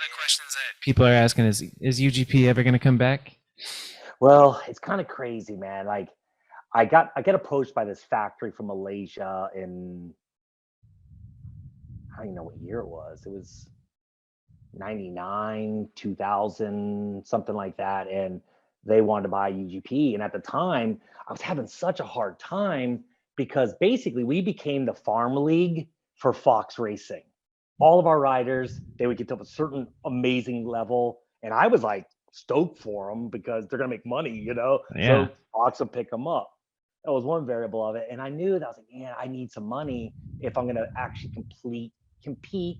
the questions that people are asking is UGP ever going to come back? Well, it's kind of crazy, man. Like I get approached by this factory from Malaysia in I don't even know what year it was. It was 99, 2000, something like that. And they wanted to buy UGP. And at the time, I was having such a hard time because basically we became the farm league for Fox Racing. All of our riders, they would get to a certain amazing level. And I was like stoked for them because they're going to make money, you know? Yeah. So Fox would pick them up. That was one variable of it. And I knew that I was like, man, I need some money if I'm going to actually compete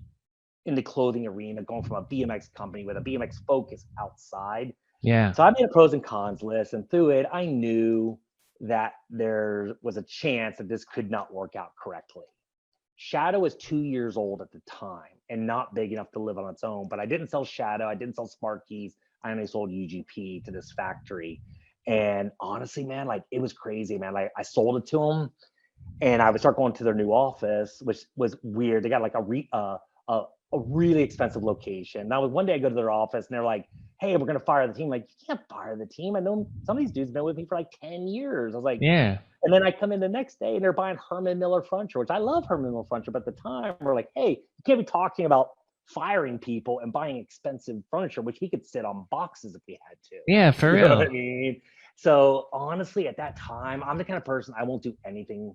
in the clothing arena, going from a BMX company with a BMX focus outside. Yeah. So I made a pros and cons list, and through it, I knew that there was a chance that this could not work out correctly. Shadow was 2 years old at the time and not big enough to live on its own, but I didn't sell Shadow. I didn't sell Smart Keys. I only sold UGP to this factory. And honestly, man, like it was crazy, man. Like I sold it to them and I would start going to their new office, which was weird. They got like a really expensive location. Now, one day I go to their office and they're like, "Hey, we're gonna fire the team." I'm like, you can't fire the team. I know some of these dudes have been with me for like 10 years. I was like, Yeah. and then I come in the next day and they're buying Herman Miller furniture, which I love Herman Miller furniture, but at the time we're like, hey, you can't be talking about firing people and buying expensive furniture, which we could sit on boxes if we had to. Yeah, for You real. know what I mean? So honestly, at that time, I'm the kind of person I won't do anything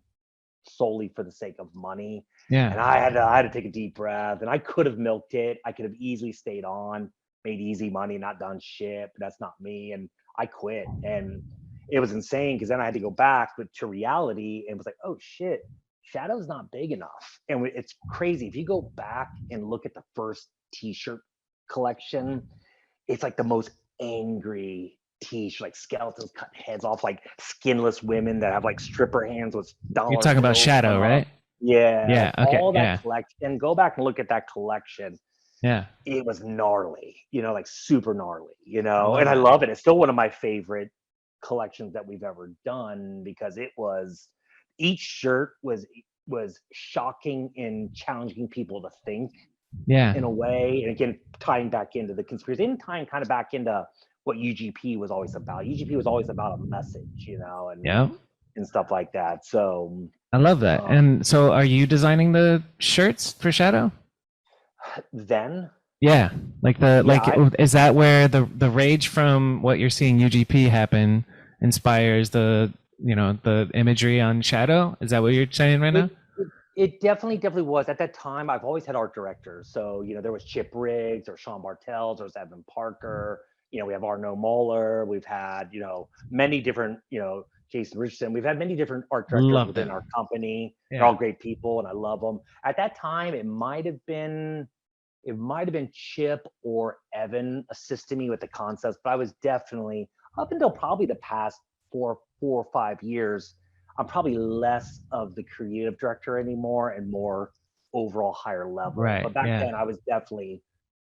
solely for the sake of money. Yeah. And I had to take a deep breath and I could have milked it. I could have easily stayed on, made easy money, not done shit, but that's not me. And I quit. And it was insane because then I had to go back to reality and was like, oh shit, Shadow's not big enough. And it's crazy. If you go back and look at the first t-shirt collection, it's like the most angry t-shirt, like skeletons cutting heads off, like skinless women that have like stripper hands with dollar You're talking about bills Shadow, on. right? Yeah, Yeah. like Okay. all that Yeah. collection. Go back and look at that collection. Yeah. It was gnarly, like super gnarly, love and I that. love it. It's still one of my favorite collections that we've ever done because each shirt was shocking and challenging people to think Yeah. in a way. And again, tying back into the conspiracy and tying kind of back into what UGP was always about. UGP was always about a message, Yeah. and stuff like that. So I love that. And so are you designing the shirts for Shadow? then Yeah. Like is that where the rage from what you're seeing UGP happen inspires the imagery on Shadow? Is that what you're saying right now? It definitely was. At that time, I've always had art directors. So, there was Chip Riggs or Sean Bartels, there was Evan Parker, we have Arno Moeller, we've had, many different, Jason Richardson. We've had many different art directors within our company. Yeah. They're all great people and I love them. At that time, it might have been Chip or Evan assisting me with the concepts, but I was definitely, up until probably the past 4 or 5 years, I'm probably less of the creative director anymore and more overall higher level. Right. But back then I was definitely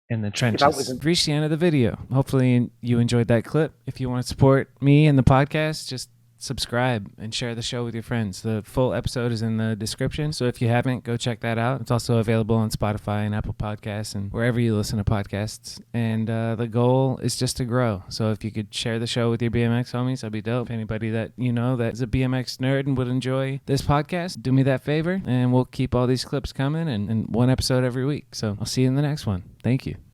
in the trenches. We've reached the end of the video. Hopefully you enjoyed that clip. If you want to support me and the podcast, just subscribe and share the show with your friends. The full episode is in the description, so if you haven't, go check that out. It's also available on Spotify and Apple Podcasts and wherever you listen to podcasts. And the goal is just to grow. So if you could share the show with your BMX homies, that'd be dope. If anybody that that is a BMX nerd and would enjoy this podcast, do me that favor, and we'll keep all these clips coming and one episode every week. So I'll see you in the next one. Thank you.